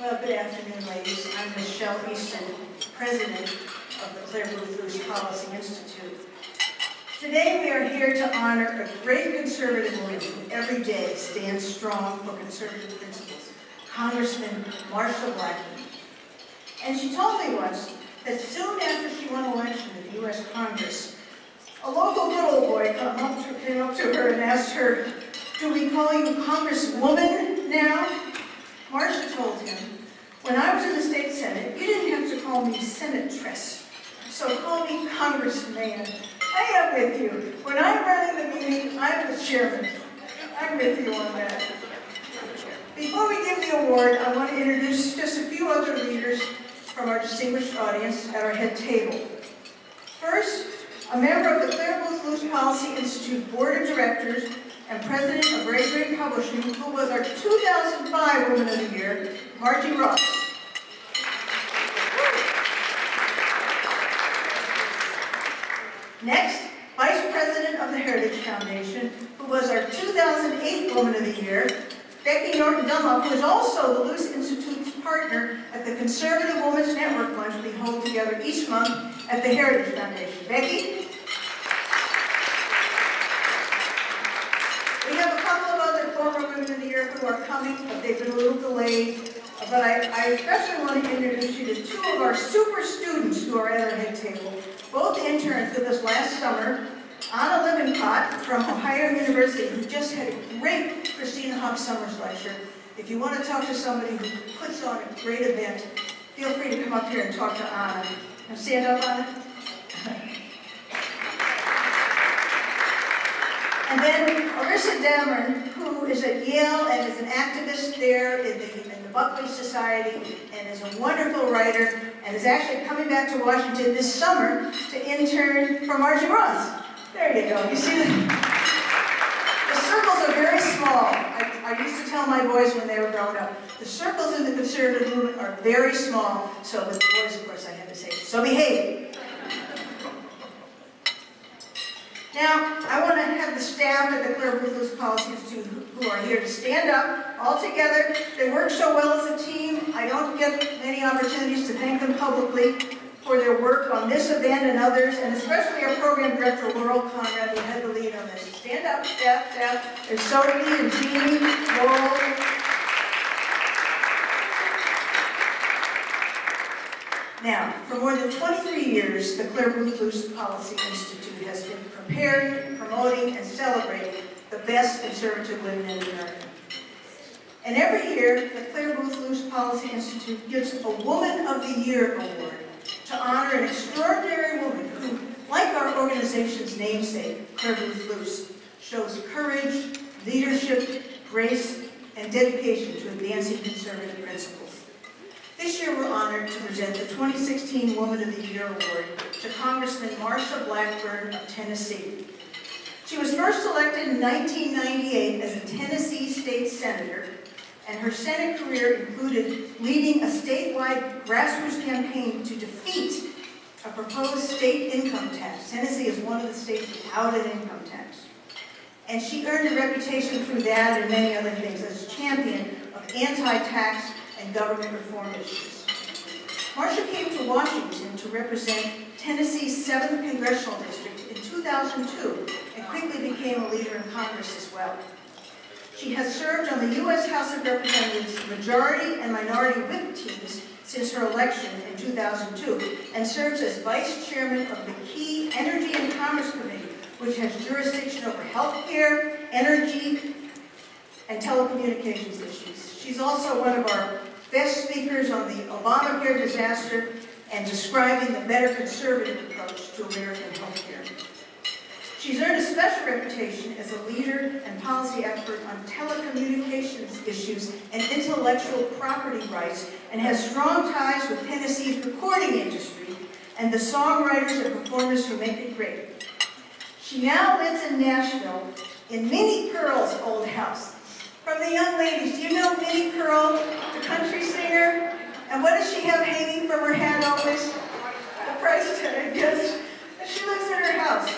Well, good afternoon, ladies. I'm Michelle Easton, president of the Clare, Boothe, Luce Policy Institute. Today we are here to honor a great conservative woman who every day stands strong for conservative principles, Congressman Marsha Blackburn. And she told me once that soon after she won election in the U.S. Congress, a local little boy came up to her and asked her, "Do we call you Congresswoman now?" Marsha told him, "When I was in the state senate, you didn't have to call me senatress, so call me congressman. I am with you. When I'm running the meeting, I'm the chairman. I'm with you on that." Before we give the award, I want to introduce just a few other leaders from our distinguished audience at our head table. First, a member of the Clare, Boothe, Luce Policy Institute Board of Directors and president of Ray Publishing, who was our 2005 Woman of the Year, Margie Ross. Next, Vice President of the Heritage Foundation, who was our 2008 Woman of the Year, Becky Norton Dunlop, who is also the Luce Institute's partner at the Conservative Women's Network Lunch we hold together each month at the Heritage Foundation. Becky? We have a couple of other former Women of the Year who are coming, but they've been a little delayed. But I especially want to introduce you to two of our super students who are at our head table, both interns with us last summer. Anna Lippincott from Ohio University, who just had a great Christina Hawk Summers lecture. If you want to talk to somebody who puts on a great event, feel free to come up here and talk to Anna. Now stand up, Anna. And then Arissa Dameron, who is at Yale and is an activist there in the Buckley Society and is a wonderful writer and is actually coming back to Washington this summer to intern for Margie Ross. There you go. You see the circles are very small. I used to tell my boys when they were growing up, the circles in the conservative movement are very small. So with the boys, of course, I had to say, so behave. Now, I want to have the staff at the Clare, Boothe, Luce Policy Institute who are here to stand up all together. They work so well as a team. I don't get many opportunities to thank them publicly for their work on this event and others, and especially our program director, Laurel Conrad, who had the lead on this. Stand up, staff. There's Sophie and Jeannie, Laurel. Now, for more than 23 years, the Clare, Boothe, Luce Policy Institute has been preparing, promoting, and celebrating the best conservative women in America. And every year, the Clare, Boothe, Luce Policy Institute gives a Woman of the Year award to honor an extraordinary woman who, like our organization's namesake, Clare, Boothe, Luce, shows courage, leadership, grace, and dedication to advancing conservative principles. This year we're honored to present the 2016 Woman of the Year Award to Congressman Marsha Blackburn of Tennessee. She was first elected in 1998 as a Tennessee state senator, and her Senate career included leading a statewide grassroots campaign to defeat a proposed state income tax. Tennessee is one of the states without an income tax. And she earned a reputation through that and many other things as a champion of anti-tax and government reform issues. Marsha came to Washington to represent Tennessee's 7th Congressional District in 2002 and quickly became a leader in Congress as well. She has served on the U.S. House of Representatives Majority and Minority Whip teams since her election in 2002 and serves as Vice Chairman of the key Energy and Commerce Committee, which has jurisdiction over health care, energy, and telecommunications issues. She's also one of our best speakers on the Obamacare disaster and describing the better conservative approach to American health care. She's earned a special reputation as a leader and policy expert on telecommunications issues and intellectual property rights, and has strong ties with Tennessee's recording industry and the songwriters and performers who make it great. She now lives in Nashville in Minnie Pearl's old house. From the young ladies, do you know Minnie Pearl, the country singer? And what does she have hanging from her hat always? The price tag, yes. And she lives in her house.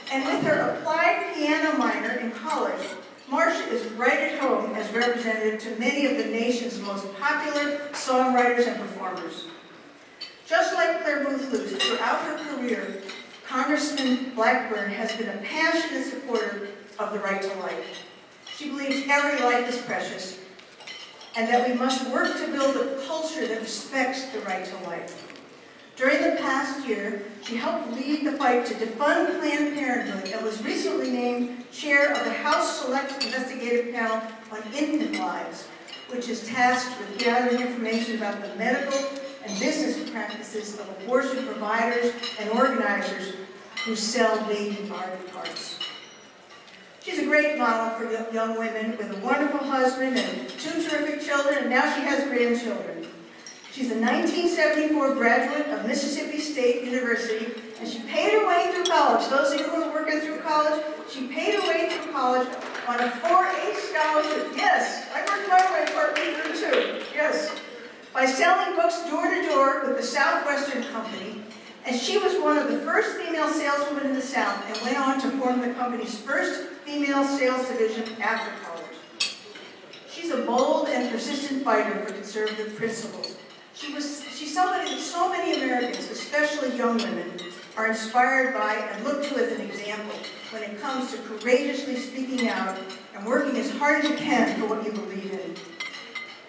And with her applied piano minor in college, Marsha is right at home as representative to many of the nation's most popular songwriters and performers. Just like Clare Boothe Luce, throughout her career, Congressman Blackburn has been a passionate supporter of the right to life. She believes every life is precious and that we must work to build a culture that respects the right to life. During the past year, she helped lead the fight to defund Planned Parenthood and was recently named chair of the House Select Investigative Panel on Infant Lives, which is tasked with gathering information about the medical and business practices of abortion providers and organizers who sell baby body parts. She's a great model for young women with a wonderful husband and 2 terrific children, and now she has grandchildren. She's a 1974 graduate of Mississippi State University, and she paid her way through college. Those of you who are working through college, she paid her way through college on a 4A scholarship. Yes, I worked my way partly through too. Yes. By selling books door to door with the Southwestern Company, and she was one of the first female saleswomen in the South and went on to form the company's first female sales division after college. She's a bold and persistent fighter for conservative principles. She's somebody that so many Americans, especially young women, are inspired by and look to as an example when it comes to courageously speaking out and working as hard as you can for what you believe in.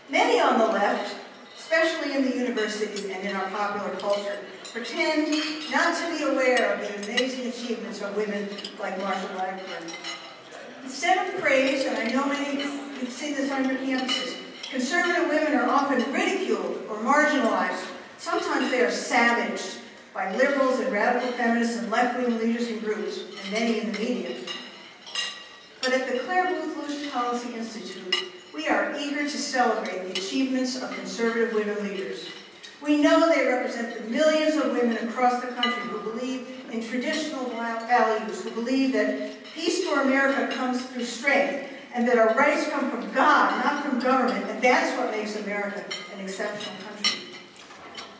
Many on the left, especially in the universities and in our popular culture, pretend not to be aware of the amazing achievements of women like Marsha Blackburn. Instead of praise, and I know many of you see this on your campuses, conservative women are often ridiculed or marginalized. Sometimes they are savaged by liberals and radical feminists and left-wing leaders and groups, and many in the media. But at the Clare Boothe Luce Policy Institute, we are eager to celebrate the achievements of conservative women leaders. We know they represent the millions of women across the country who believe in traditional values, who believe that peace for America comes through strength, and that our rights come from God, not from government, and that's what makes America an exceptional country.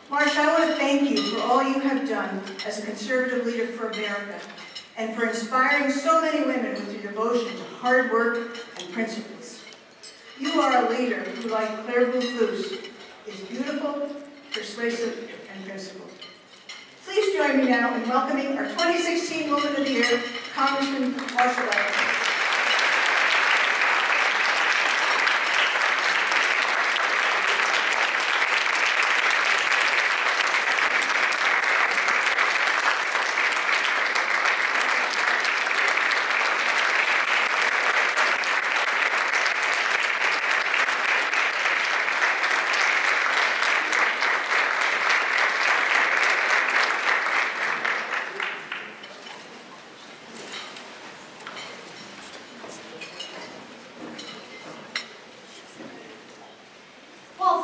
Marsha, I want to thank you for all you have done as a conservative leader for America, and for inspiring so many women with your devotion to hard work and principles. You are a leader who, like Clare Boothe Luce, is beautiful, persuasive, and principled. Please join me now in welcoming our 2016 Woman of the Year, Congressman Marsha Blackburn.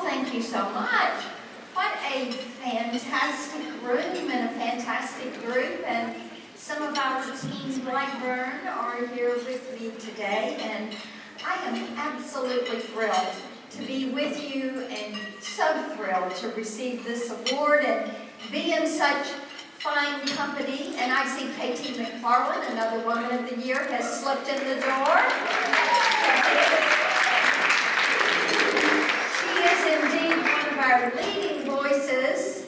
Thank you so much. What a fantastic room and a fantastic group. And some of our team Blackburn are here with me today. And I am absolutely thrilled to be with you and so thrilled to receive this award and be in such fine company. And I see Katie McFarland, another Woman of the Year, has slipped in the door. Indeed, one of our leading voices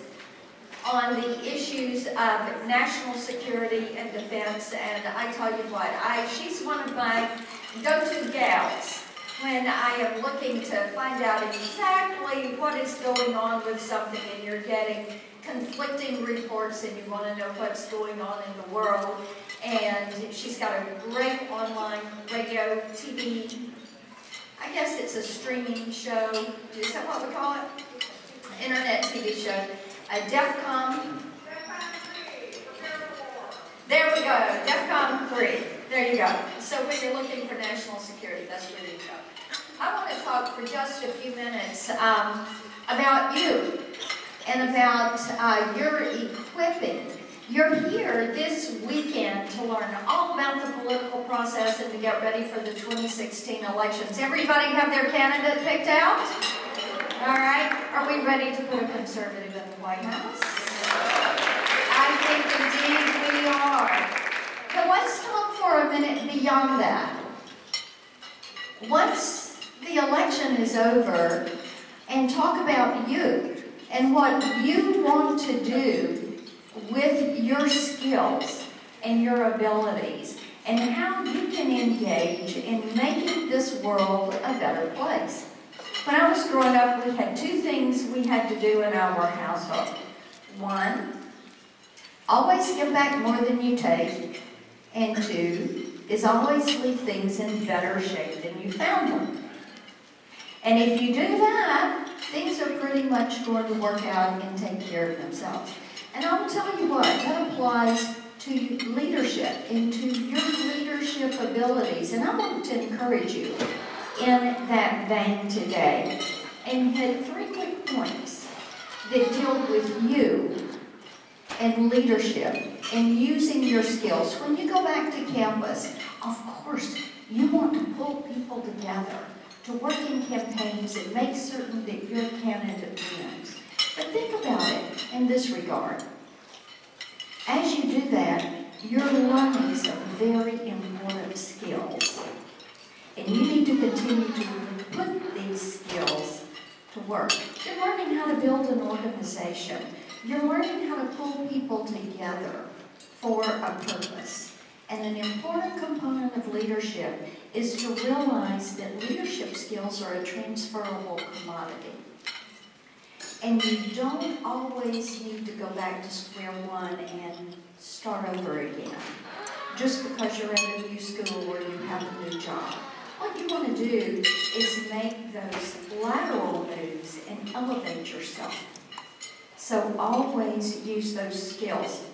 on the issues of national security and defense, and I tell you what, she's one of my go-to gals when I am looking to find out exactly what is going on with something, and you're getting conflicting reports and you want to know what's going on in the world. And she's got a great online radio, TV, I guess it's a streaming show. Is that what we call it? Internet TV show. DEFCON. There we go. DEFCON 3. There you go. So when you're looking for national security, that's where you go. I want to talk for just a few minutes about you and about your equipping. You're here this weekend to learn all about the political process and to get ready for the 2016 elections. Everybody have their candidate picked out? All right. Are we ready to put a conservative in the White House? I think indeed we are. But let's talk for a minute beyond that. once the election is over, and talk about you and what you want to do with your skills and your abilities and how you can engage in making this world a better place. When I was growing up, we had two things we had to do in our household. One, always give back more than you take. And two, is always leave things in better shape than you found them. And if you do that, things are pretty much going to work out and take care of themselves. And I'll tell you what, that applies to leadership and to your leadership abilities. And I want to encourage you in that vein today and hit 3 quick points that deal with you and leadership and using your skills. When you go back to campus, of course, you want to pull people together to work in campaigns and make certain that your candidate wins. But think about it in this regard. As you do that, you're learning some very important skills. And you need to continue to put these skills to work. You're learning how to build an organization. You're learning how to pull people together for a purpose. And an important component of leadership is to realize that leadership skills are a transferable commodity. And you don't always need to go back to square one and start over again just because you're at a new school or you have a new job. What you want to do is make those lateral moves and elevate yourself. So always use those skills.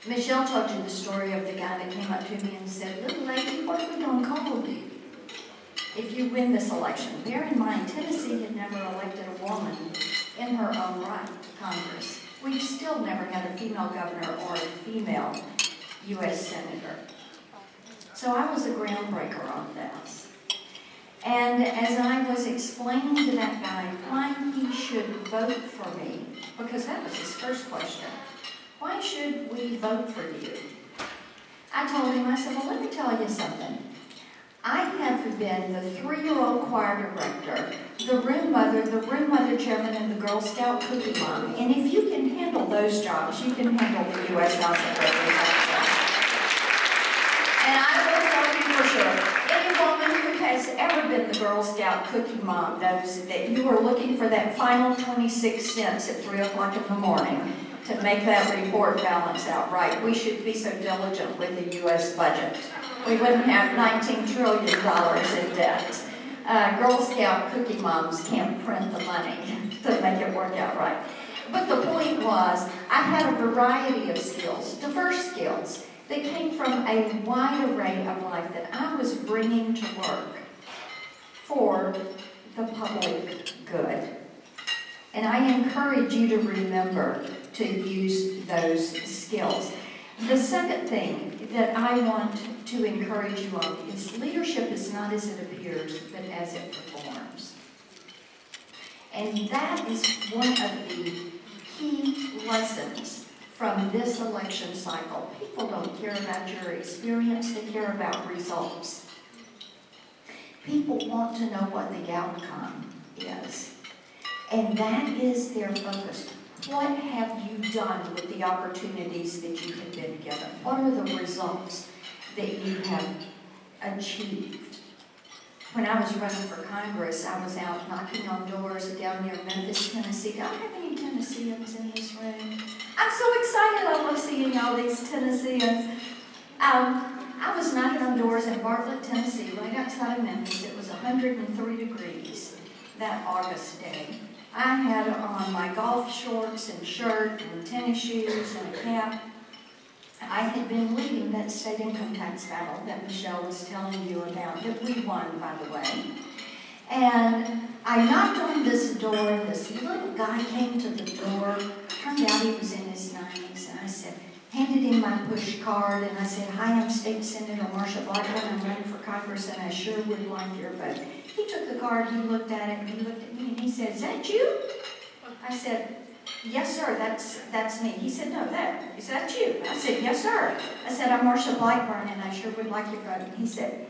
Michelle told you the story of the guy that came up to me and said, "Little lady, what are we going to call you if you win this election?" Bear in mind, Tennessee had never elected a woman in her own right to Congress. We've still never had a female governor or a female U.S. senator. So I was a groundbreaker on this. And as I was explaining to that guy why he should vote for me, because that was his first question, why should we vote for you? I told him, I said, well, let me tell you something. I have been the 3-year-old choir director, the room mother chairman, and the Girl Scout cookie mom. And if you can handle those jobs, you can handle the U.S. House of Representatives. And I will tell you for sure, any woman who has ever been the Girl Scout cookie mom knows that you are looking for that final 26 cents at 3 o'clock in the morning to make that report balance out right. We should be so diligent with the U.S. budget. We wouldn't have $19 trillion in debt. Girl Scout cookie moms can't print the money to make it work out right. But the point was, I had a variety of skills, diverse skills, that came from a wide array of life that I was bringing to work for the public good. And I encourage you to remember to use those skills. The second thing that I want to encourage you on is leadership is not as it appears, but as it performs. And that is one of the key lessons from this election cycle. People don't care about your experience, they care about results. People want to know what the outcome is. And that is their focus. What have you done with the opportunities that you have been given? What are the results that you have achieved? When I was running for Congress, I was out knocking on doors down near Memphis, Tennessee. Do I have any Tennesseans in this room? I'm so excited. I love seeing all these Tennesseans. I was knocking on doors in Bartlett, Tennessee, right outside of Memphis. It was 103 degrees that August day. I had on my golf shorts and shirt and tennis shoes and a cap. I had been leading that state income tax battle that Michelle was telling you about, that we won, by the way. And I knocked on this door, and this little guy came to the door. Turned out he was in his 90s, and I said, handed him my push card, and I said, "Hi, I'm State Senator Marsha Blackburn. I'm running for Congress, and I sure would like your vote." He took the card, he looked at it, and he looked at me, and he said, "Is that you?" I said, "Yes, sir, that's me." He said, "No, is that you?" I said, "Yes, sir." I said, "I'm Marsha Blackburn, and I sure would like your vote." And he said,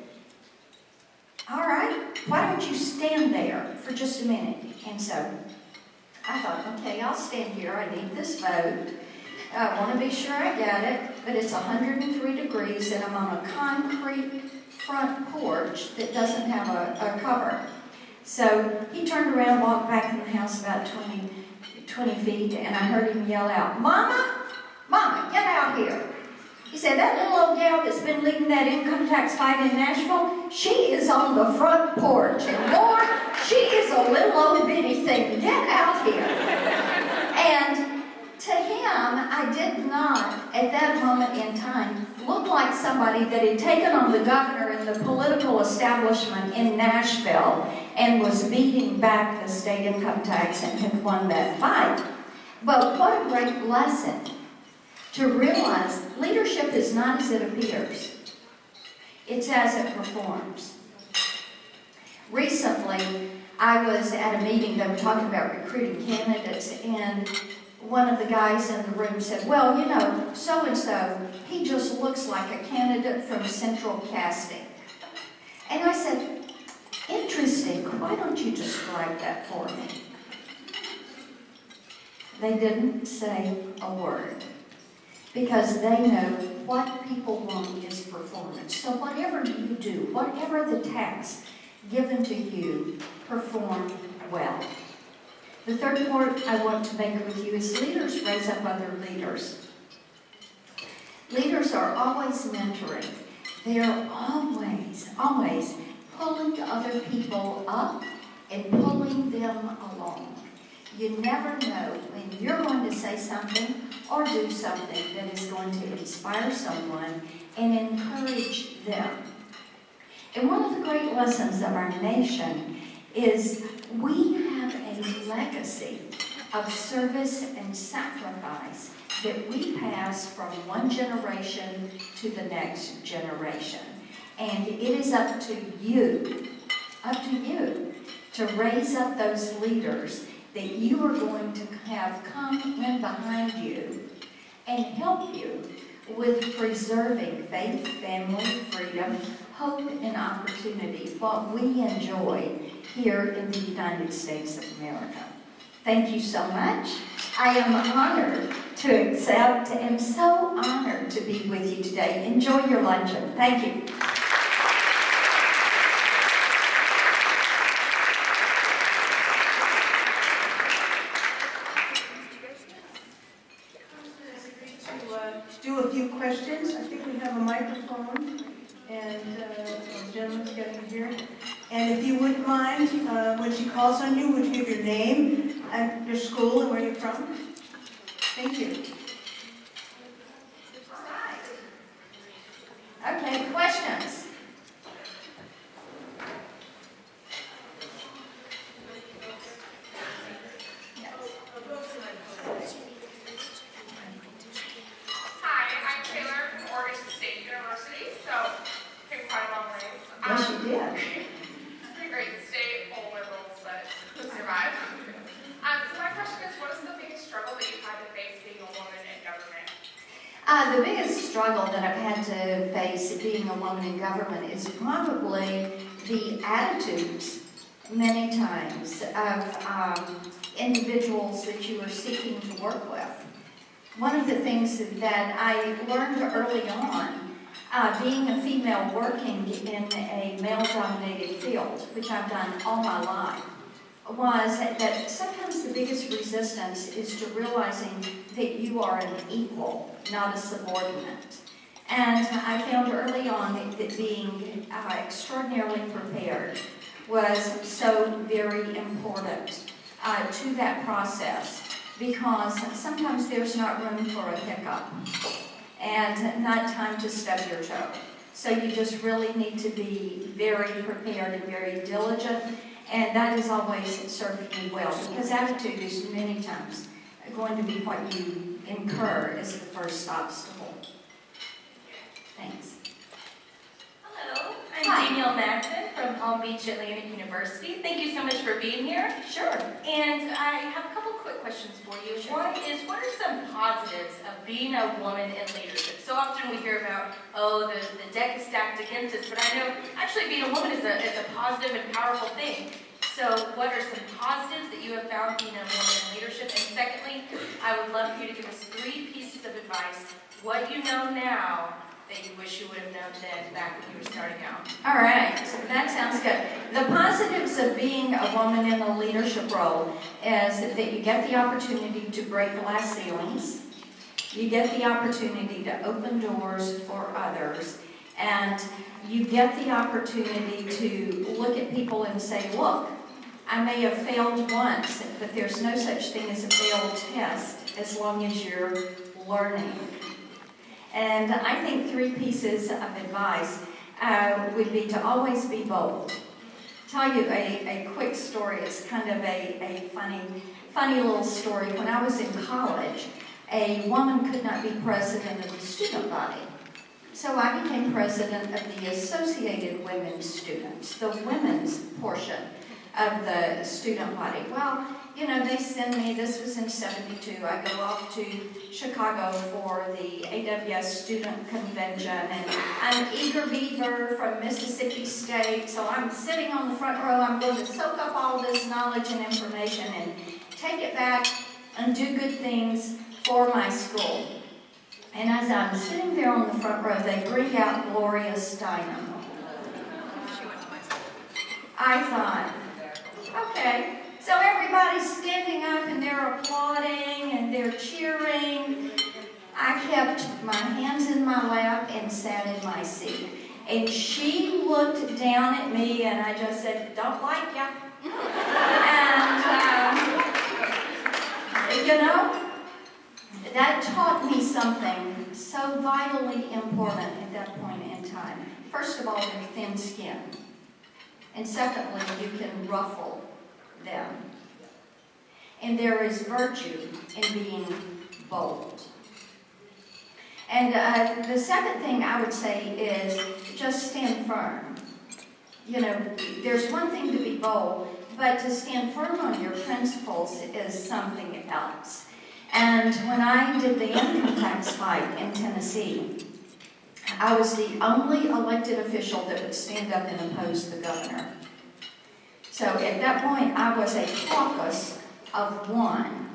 all right, why don't you stand there for just a minute? And so I thought, okay, I'll stand here. I need this vote. I want to be sure I get it, but it's 103 degrees and I'm on a concrete front porch that doesn't have a cover. So he turned around, walked back in the house about 20 feet, and I heard him yell out, "Mama, Mama, get out here." He said, "That little old gal that's been leading that income tax fight in Nashville, she is on the front porch. And Lord, she is a little old bitty thing. Get out here." And to him, I did not, at that moment in time, look like somebody that had taken on the governor and the political establishment in Nashville and was beating back the state income tax and had won that fight. But what a great lesson to realize leadership is not as it appears. It's as it performs. Recently, I was at a meeting that were talking about recruiting candidates, and one of the guys in the room said, "Well, you know, so-and-so, he just looks like a candidate from Central Casting." And I said, "Interesting, why don't you describe that for me?" They didn't say a word, because they know what people want is performance. So whatever you do, whatever the task given to you, perform well. The third point I want to make with you is leaders raise up other leaders. Leaders are always mentoring. They are always pulling other people up and pulling them along. You never know when you're going to say something or do something that is going to inspire someone and encourage them. And one of the great lessons of our nation is we have a legacy of service and sacrifice that we pass from one generation to the next generation. And it is up to you to raise up those leaders that you are going to have come in behind you and help you with preserving faith, family, freedom, hope, and opportunity, what we enjoy here in the United States of America. Thank you so much. I am honored to accept and so honored to be with you today. Enjoy your luncheon. Thank you. Do a few questions. I think we have a microphone, and the gentleman's getting here. And if you wouldn't mind, when she calls on you, would you give your name and your school and where you're from? Thank you. Okay, questions? Yes, you did. Pretty great state, full of liberals, but survived. So my question is, what is the biggest struggle that you've had to face being a woman in government? The biggest struggle that I've had to face being a woman in government is probably the attitudes, many times, of individuals that you are seeking to work with. One of the things that I learned early on, being a female working in a male-dominated field, which I've done all my life, was that sometimes the biggest resistance is to realizing that you are an equal, not a subordinate. And I found early on that being extraordinarily prepared was so very important to that process, because sometimes there's not room for a hiccup and not time to stub your toe. So you just really need to be very prepared and very diligent, and that has always served me well, because attitude is many times going to be what you incur as the first obstacle. Thanks. Hello, I'm Hi. Danielle Maxon from Palm Beach Atlantic University. Thank you so much for being here. Sure. And I have a couple quick questions questions for you. One is, what are some positives of being a woman in leadership? So often we hear about, oh, the deck is stacked against us, but I know actually being a woman is a positive and powerful thing. So what are some positives that you have found being a woman in leadership? And secondly, I would love for you to give us 3 pieces of advice, what you know now that you wish you would have known then back when you were starting out. All right, that sounds good. The positives of being a woman in a leadership role is that you get the opportunity to break glass ceilings, you get the opportunity to open doors for others, and you get the opportunity to look at people and say, look, I may have failed once, but there's no such thing as a failed test as long as you're learning. And I think 3 pieces of advice would be to always be bold. Tell you a quick story. It's kind of a funny little story. When I was in college, a woman could not be president of the student body. So I became president of the Associated Women's Students, the women's portion of the student body. Well, you know, they send me, this was in '72, I go off to Chicago for the AWS Student Convention, and I'm Eager Beaver from Mississippi State, so I'm sitting on the front row. I'm going to soak up all this knowledge and information and take it back and do good things for my school. And as I'm sitting there on the front row, they bring out Gloria Steinem. I thought, okay. So everybody's standing up and they're applauding and they're cheering. I kept my hands in my lap and sat in my seat. And she looked down at me and I just said, don't like ya. And, you know, that taught me something so vitally important at that point in time. First of all, they're thin skin. And secondly, you can ruffle them. And there is virtue in being bold. And the second thing I would say is just stand firm. You know, there's one thing to be bold, but to stand firm on your principles is something else. And when I did the income tax fight in Tennessee, I was the only elected official that would stand up and oppose the governor. So at that point, I was a caucus of 1.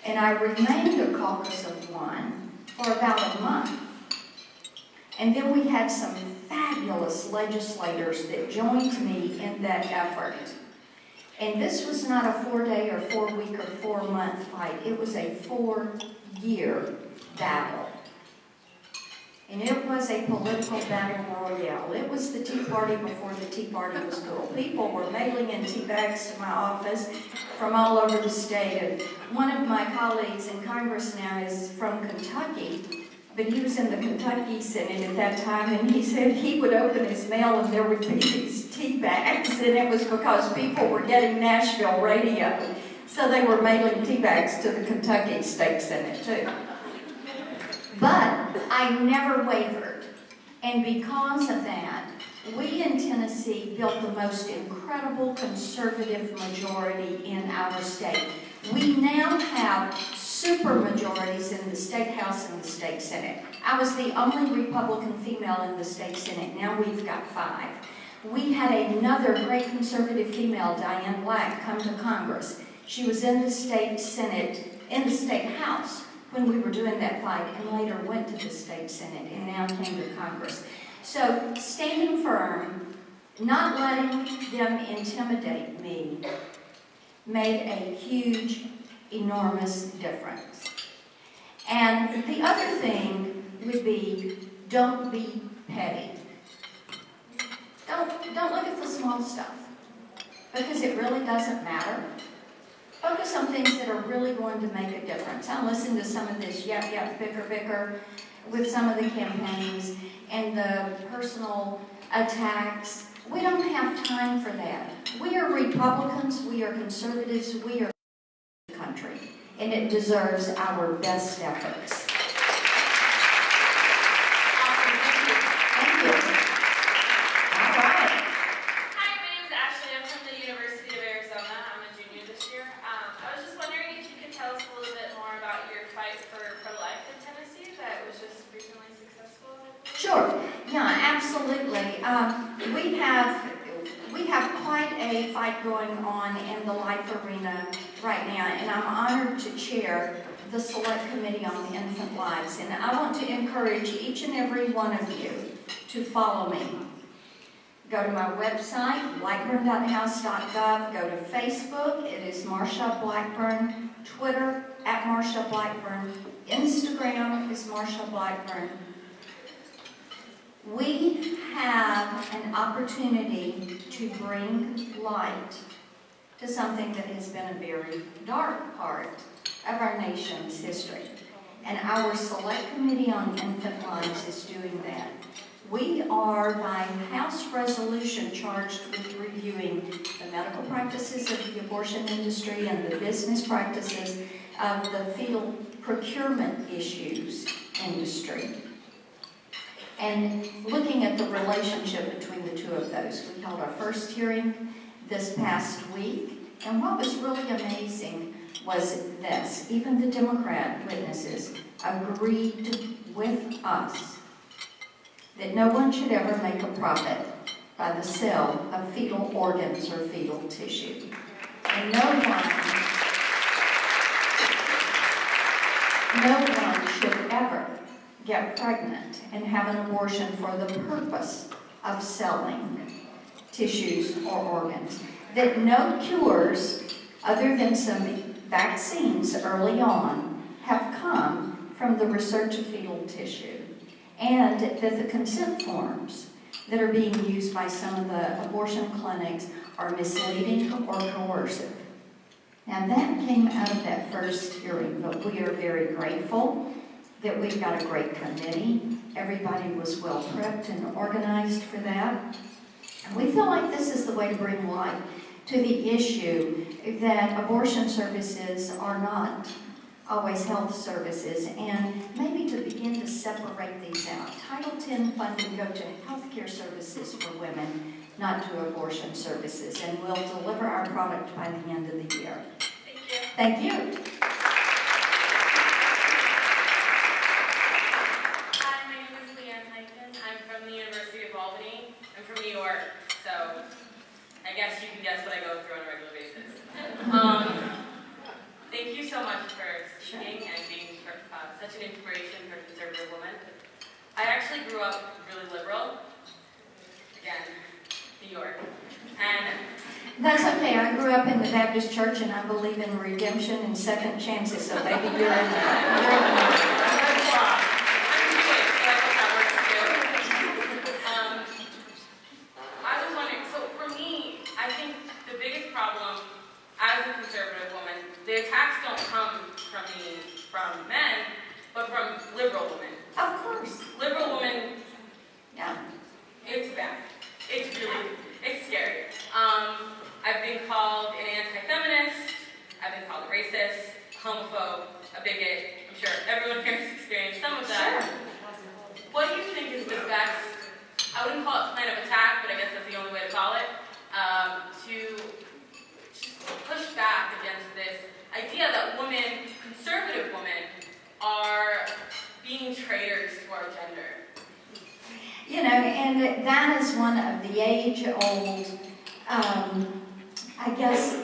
And I remained a caucus of 1 for about a month. And then we had some fabulous legislators that joined me in that effort. And this was not a 4-day or 4-week or 4-month fight. It was a 4-year battle. And it was a political battle royale. It was the Tea Party before the Tea Party was cool. People were mailing in tea bags to my office from all over the state. And one of my colleagues in Congress now is from Kentucky, but he was in the Kentucky Senate at that time, and he said he would open his mail and there would be these tea bags, and it was because people were getting Nashville radio. So they were mailing tea bags to the Kentucky State Senate too. But I never wavered. And because of that, we in Tennessee built the most incredible conservative majority in our state. We now have super majorities in the State House and the State Senate. I was the only Republican female in the State Senate. Now we've got 5. We had another great conservative female, Diane Black, come to Congress. She was in the State Senate, in the State House, when we were doing that fight, and later went to the State Senate and now came to Congress. So standing firm, not letting them intimidate me, made a huge, enormous difference. And the other thing would be, don't be petty. Don't look at the small stuff, because it really doesn't matter. Focus on things that are really going to make a difference. I listened to some of this yap, bicker with some of the campaigns and the personal attacks. We don't have time for that. We are Republicans, we are conservatives, we are the country, and it deserves our best efforts. Thank you. All right. Hi, my name is Ashley. I'm from the University of Arizona. I'm a junior this year. I was just wondering if lot going on in the life arena right now, and I'm honored to chair the Select Committee on the Infant Lives. And I want to encourage each and every one of you to follow me. Go to my website, blackburn.house.gov. Go to Facebook. It is Marsha Blackburn. Twitter, @Marsha Blackburn. Instagram is Marsha Blackburn. We have an opportunity to bring light to something that has been a very dark part of our nation's history. And our Select Committee on Infant Lives is doing that. We are, by House resolution, charged with reviewing the medical practices of the abortion industry and the business practices of the fetal procurement issues industry. And looking at the relationship between the two of those. We held our first hearing this past week, and what was really amazing was this. Even the Democrat witnesses agreed with us that no one should ever make a profit by the sale of fetal organs or fetal tissue. And no one should ever get pregnant and have an abortion for the purpose of selling tissues or organs. That no cures, other than some vaccines early on, have come from the research of fetal tissue. And that the consent forms that are being used by some of the abortion clinics are misleading or coercive. Now that came out of that first hearing, but we are very grateful that we've got a great committee. Everybody was well prepped and organized for that. And we feel like this is the way to bring light to the issue that abortion services are not always health services, and maybe to begin to separate these out. Title X funding go to healthcare services for women, not to abortion services, and we'll deliver our product by the end of the year. Thank you. Thank you. Hi, my name is Leanne Hyken. I'm from the University of Albany. I'm from New York, so I guess you can guess what I go through on a regular basis. Thank you so much for speaking and being such an inspiration for a conservative woman. I actually grew up really liberal. Again, New York. And That's okay. I grew up in the Baptist church, and I believe in redemption and second chances, so maybe you're in the I'm Jewish, so I hope that works too. I was wondering, so for me, I think the biggest problem as a conservative woman, the attacks don't come from men, but from liberal women. Of course. Liberal women, Yeah. it's bad. It's scary. I've been called an anti-feminist, I've been called a racist, homophobe, a bigot. I'm sure everyone here has experienced some of that. Sure. What do you think is the best, I wouldn't call it plan of attack, but I guess that's the only way to call it, to push back against this idea that women, conservative women, are being traitors to our gender? You know, and that is one of the age-old, I guess,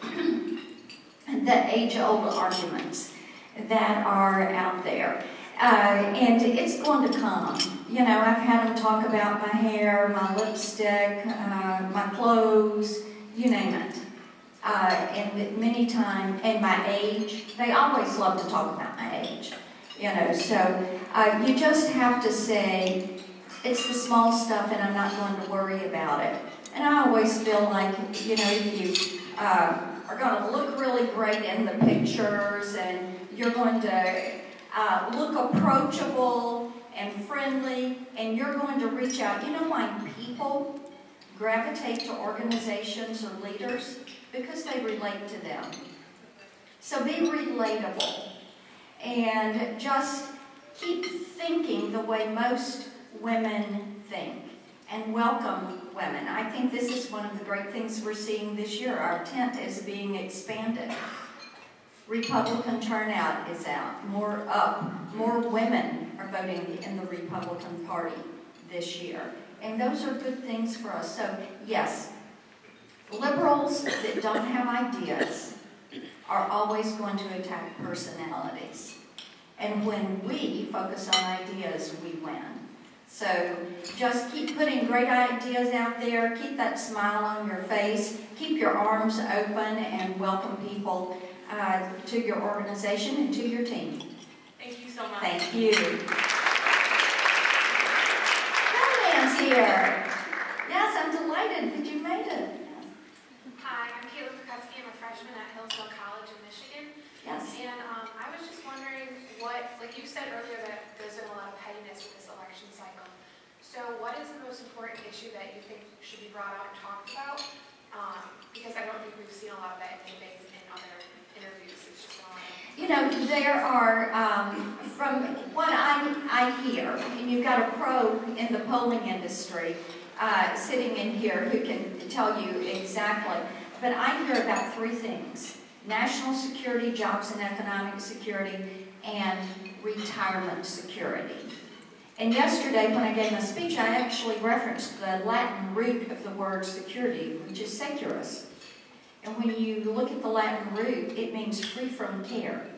the age-old arguments that are out there. And it's going to come. You know, I've had them talk about my hair, my lipstick, my clothes, you name it. And many times, and my age, they always love to talk about my age. You know, so you just have to say, it's the small stuff and I'm not going to worry about it. And I always feel like, you know, if you are going to look really great in the pictures and you're going to look approachable and friendly and you're going to reach out. You know why people gravitate to organizations or leaders? Because they relate to them. So be relatable and just keep thinking the way most women think and welcome women. I think this is one of the great things we're seeing this year. Our tent is being expanded. Republican turnout is out, more women are voting in the Republican Party this year. And those are good things for us. So yes, Liberals that don't have ideas are always going to attack personalities. And when we focus on ideas, we win. So just keep putting great ideas out there, keep that smile on your face, keep your arms open, and welcome people to your organization and to your team. Thank you so much. Thank you. Diane's here. Yes, I'm delighted that you made it. Hi, I'm Caitlin Pekutsky. I'm a freshman at Hillsdale College in Michigan. Yes. And I was just wondering what, like you said earlier, that there's been a lot of pettiness with this election cycle. So what is the most important issue that you think should be brought out and talked about? Because I don't think we've seen a lot of that in debates in other interviews. It's just a lot of... You know, there are, from what I hear, and you've got a pro in the polling industry sitting in here who can tell you exactly, but I hear about three things: national security, jobs and economic security, and retirement security. And yesterday, when I gave my speech, I actually referenced the Latin root of the word security, which is securus. And when you look at the Latin root, it means free from care.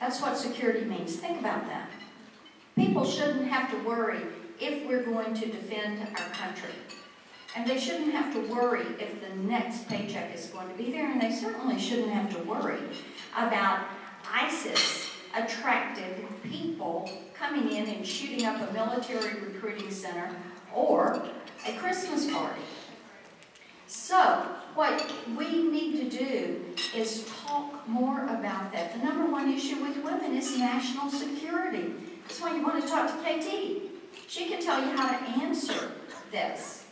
That's what security means. Think about that. People shouldn't have to worry if we're going to defend our country. And they shouldn't have to worry if the next paycheck is going to be there. And they certainly shouldn't have to worry about ISIS attracted people coming in and shooting up a military recruiting center or a Christmas party. So what we need to do is talk more about that. The number one issue with women is national security. That's why you want to talk to KT. She can tell you how to answer this.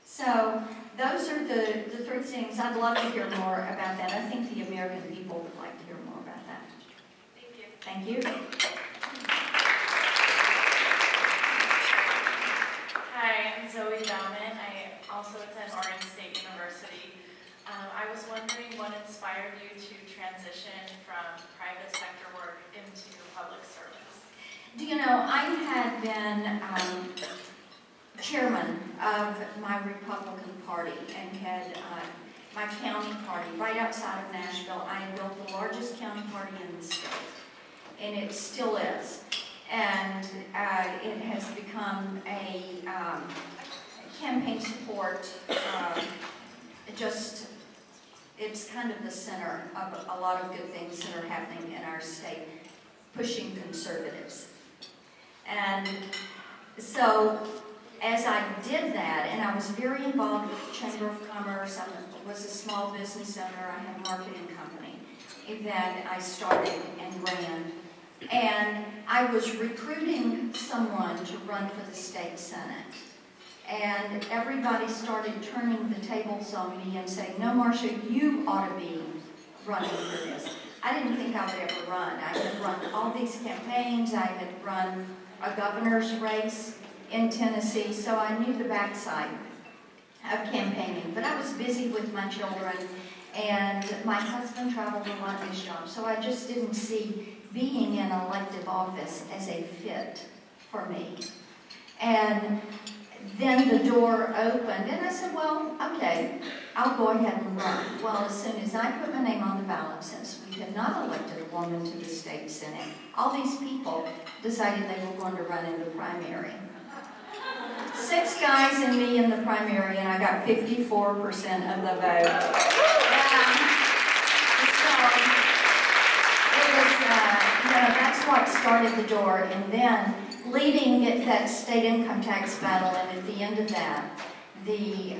So those are the three things. I'd love to hear more about that. I think the American people would like to hear more about that. Thank you. Thank you. Hi, I'm Zoe Bauman. I also attend Oregon State University. I was wondering what inspired you to transition from private sector work into public service? Do you know, I had been chairman of my Republican Party and had my county party right outside of Nashville. I had built the largest county party in the state, and it still is. And it has become a campaign support, it's kind of the center of a lot of good things that are happening in our state, pushing conservatives. And so as I did that, and I was very involved with the Chamber of Commerce, I was a small business owner, I had a marketing company that I started and ran. And I was recruiting someone to run for the state senate. And everybody started turning the tables on me and saying, no, Marsha, you ought to be running for this. I didn't think I would ever run. I had run all these campaigns. I had run a governor's race in Tennessee, so I knew the backside of campaigning. But I was busy with my children, and my husband traveled a lot in his job, so I just didn't see being in elective office as a fit for me. And then the door opened, and I said, well, okay, I'll go ahead and run. Well, as soon as I put my name on the ballot, since we had not elected a woman to the state senate, all these people decided they were going to run in the primary. 6 guys and me in the primary, and I got 54% of the vote. That's what started the door, and then leading that state income tax battle, and at the end of that, the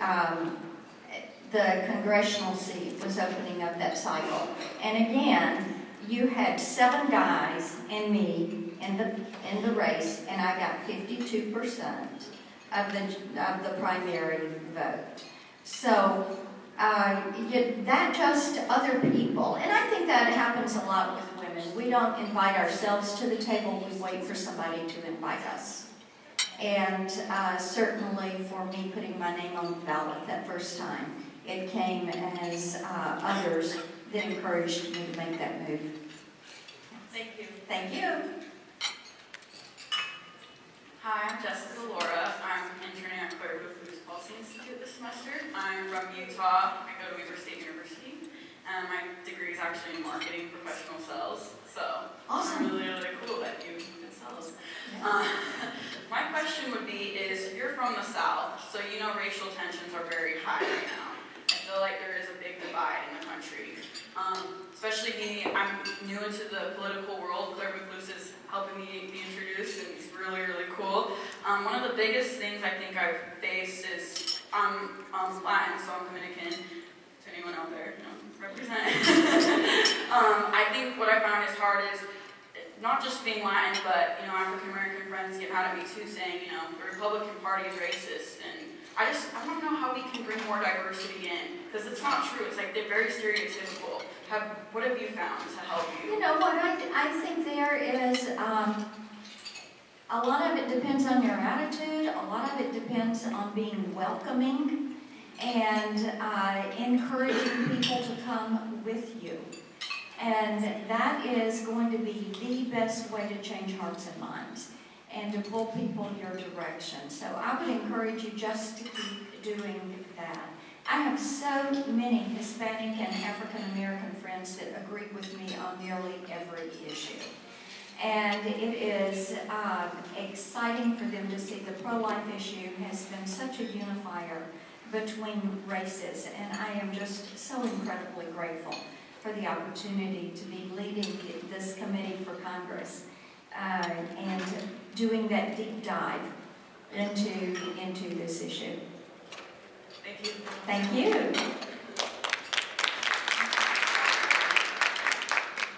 congressional seat was opening up that cycle. And again, you had 7 guys and me in the race, and I got 52% of the primary vote. So that just other people, and I think that happens a lot with women. We don't invite ourselves to the table, we wait for somebody to invite us. And certainly for me putting my name on the ballot that first time, it came as others that encouraged me to make that move. Thank you. Thank you. Hi, I'm Jessica Laura. I'm interning at Clare Boothe Policy Institute this semester. I'm from Utah. I go to Weber State University. And my degree is actually in marketing professional sales. So Awesome. it's really, really cool that you did sales. My question would be is, you're from the South, so you know racial tensions are very high right now. I feel like there is a big divide in the country. Especially me, I'm new into the political world. Clare Luce is helping me be introduced, and it's really, really cool. One of the biggest things I think I've faced is, I'm Latin, so I'm Dominican. To anyone out there, represent. I think what I found is hard is not just being Latin, but African American friends get mad at me too, saying the Republican Party is racist, and I don't know how we can bring more diversity in, because it's not true. It's like they're very stereotypical. What have you found to help you? You know what, I think there is, a lot of it depends on your attitude, a lot of it depends on being welcoming and encouraging people to come with you. And that is going to be the best way to change hearts and minds and to pull people in your direction. So I would encourage you just to keep doing that. I have so many Hispanic and African American friends that agree with me on nearly every issue. And it is exciting for them to see the pro-life issue has been such a unifier between races, and I am just so incredibly grateful for the opportunity to be leading this committee for Congress and doing that deep dive into this issue. Thank you. Thank you.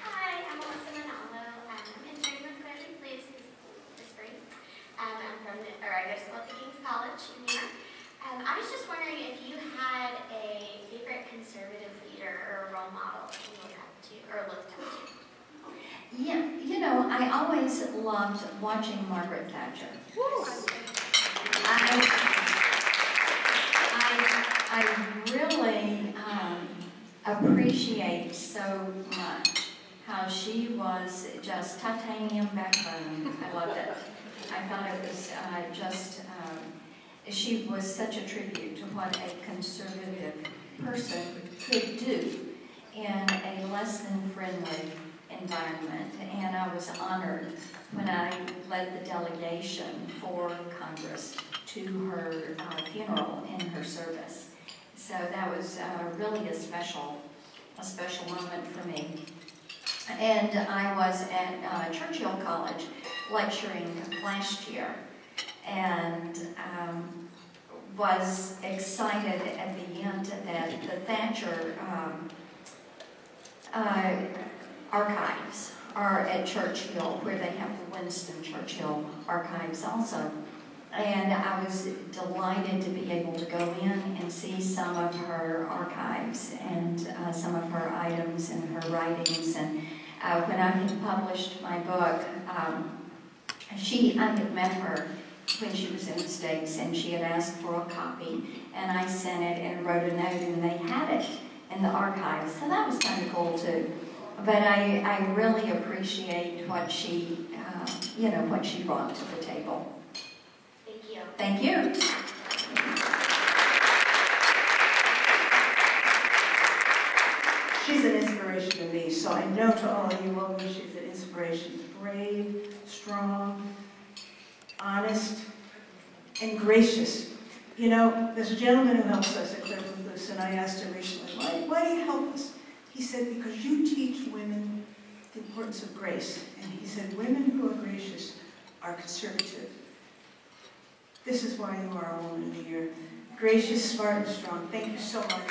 Hi, I'm Melissa Manalo. I'm interning with CBLPI this spring. I'm from, I go to school at the King's College in New York. I was just wondering if you had a favorite conservative leader or a role model that you look up to or looked up to. Yeah, I always loved watching Margaret Thatcher. I really appreciate so much how she was just titanium backbone. I loved it. I thought it was she was such a tribute to what a conservative person could do in a less than friendly environment. And I was honored when I led the delegation for Congress to her funeral in her service. So that was really a special moment for me. And I was at Churchill College lecturing last year, and was excited at the end that the Thatcher archives are at Churchill, where they have the Winston Churchill archives also. And I was delighted to be able to go in and see some of her archives and some of her items and her writings. And when I had published my book, I had met her when she was in the States, and she had asked for a copy, and I sent it and wrote a note, and they had it in the archives. So that was kind of cool too. But I really appreciate what she, what she brought to the table. Thank you. Thank you. She's an inspiration to me, so I know to all of you women she's an inspiration. Brave, strong, honest, and gracious. There's a gentleman who helps us at Clare, Luce, and I asked him recently, why do you help us? He said, because you teach women the importance of grace. And he said, women who are gracious are conservative. This is why you are a Woman of the Year. Gracious, smart, and strong. Thank you so much.